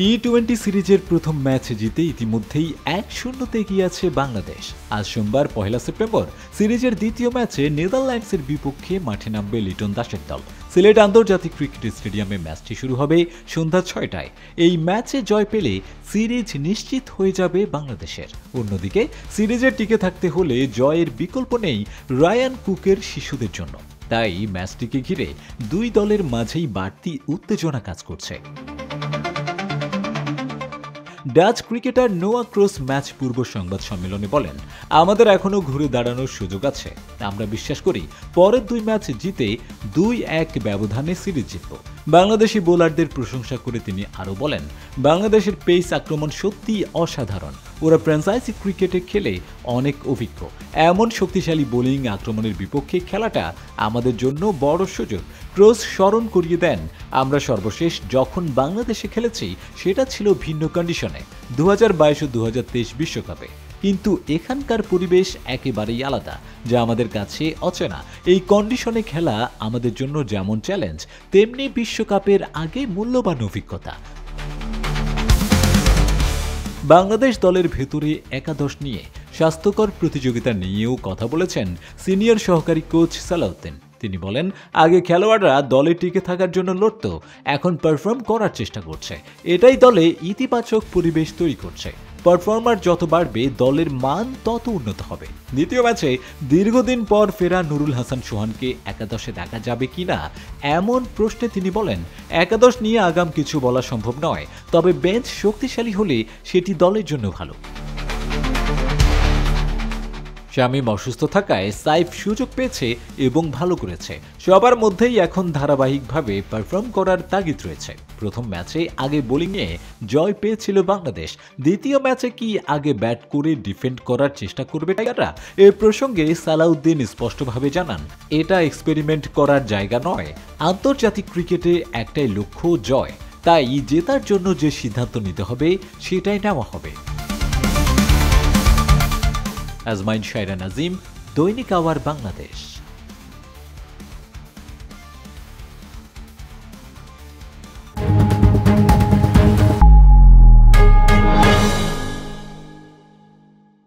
টি-20 সিরিজের প্রথম ম্যাচ জিতে ইতিমধ্যেই 1-0 এগিয়ে আছে বাংলাদেশ। আজ সোমবার 1 সেপ্টেম্বর সিরিজের দ্বিতীয় ম্যাচে নেদারল্যান্ডসের বিপক্ষে মাঠে নামবে লিটন দাসের দল। সিলেট আন্তর্জাতিক ক্রিকেট স্টেডিয়ামে ম্যাচটি শুরু হবে সন্ধ্যা 6টায়। এই ম্যাচে জয় পেলে সিরিজ নিশ্চিত হয়ে যাবে বাংলাদেশের। অন্যদিকে সিরিজে টিকে থাকতে হলে জয়ের বিকল্প নেই রায়ান কুকের শিশুদের জন্য। তাই ম্যাচটিকে ঘিরে দুই দলের মাঝেই বাড়তি উত্তেজনা কাজ করছে। ডাচ ক্রিকেটার নোয়া ক্রস ম্যাচ পূর্ব সংবাদ সম্মেলনে বলেন, আমাদের এখনো ঘুরে দাঁড়ানোর সুযোগ আছে। আমরা বিশ্বাস করি পরের দুই ম্যাচ জিতে 2-1 ব্যবধানে সিরিজ জিতব। বাংলাদেশি বোলারদের প্রশংসা করে তিনি আরও বলেন, বাংলাদেশের পেস আক্রমণ সত্যিই অসাধারণ। ওরা ফ্র্যাঞ্চাইজি ক্রিকেটে খেলে অনেক অভিজ্ঞ। এমন শক্তিশালী বোলিং আক্রমণের বিপক্ষে খেলাটা আমাদের জন্য বড় সুযোগ। ক্রস স্মরণ করিয়ে দেন, আমরা সর্বশেষ যখন বাংলাদেশে খেলেছি সেটা ছিল ভিন্ন কন্ডিশনে, 2022 ও 2023 বিশ্বকাপে। কিন্তু এখানকার পরিবেশ একেবারেই আলাদা, যা আমাদের কাছে অচেনা। এই কন্ডিশনে খেলা আমাদের জন্য যেমন চ্যালেঞ্জ, তেমনি বিশ্বকাপের আগে মূল্যবান অভিজ্ঞতা। বাংলাদেশ দলের ভেতরে একাদশ নিয়ে স্বাস্থ্যকর প্রতিযোগিতা নিয়েও কথা বলেছেন সিনিয়র সহকারী কোচ সালাউদ্দিন। তিনি বলেন, আগে খেলোয়াড়রা দলে টিকে থাকার জন্য লড়ত, এখন পারফর্ম করার চেষ্টা করছে। এটাই দলে ইতিবাচক পরিবেশ তৈরি করছে। পারফর্মার যত বাড়বে দলের মান তত উন্নত হবে। দ্বিতীয় ম্যাচে দীর্ঘদিন পর ফেরা নুরুল হাসান সোহানকে একাদশে দেখা যাবে কিনা এমন প্রশ্নে তিনি বলেন, একাদশ নিয়ে আগাম কিছু বলা সম্ভব নয়, তবে বেঞ্চ শক্তিশালী হলে সেটি দলের জন্য ভালো। শামীম অসুস্থ থাকায় সাইফ সুযোগ পেয়েছে এবং ভালো করেছে। সবার মধ্যেই এখন ধারাবাহিকভাবে পারফর্ম করার তাগিদ রয়েছে। প্রথম ম্যাচে আগে বোলিংয়ে জয় পেয়েছিল বাংলাদেশ। দ্বিতীয় ম্যাচে কি আগে ব্যাট করে ডিফেন্ড করার চেষ্টা করবে টাইগাররা? এ প্রসঙ্গে সালাউদ্দিন স্পষ্টভাবে জানান, এটা এক্সপেরিমেন্ট করার জায়গা নয়। আন্তর্জাতিক ক্রিকেটে একটাই লক্ষ্য, জয়। তাই জেতার জন্য যে সিদ্ধান্ত নিতে হবে সেটাই নেওয়া হবে। আজমাইন শায়রা নাজিম, দৈনিক আওয়ার বাংলাদেশ।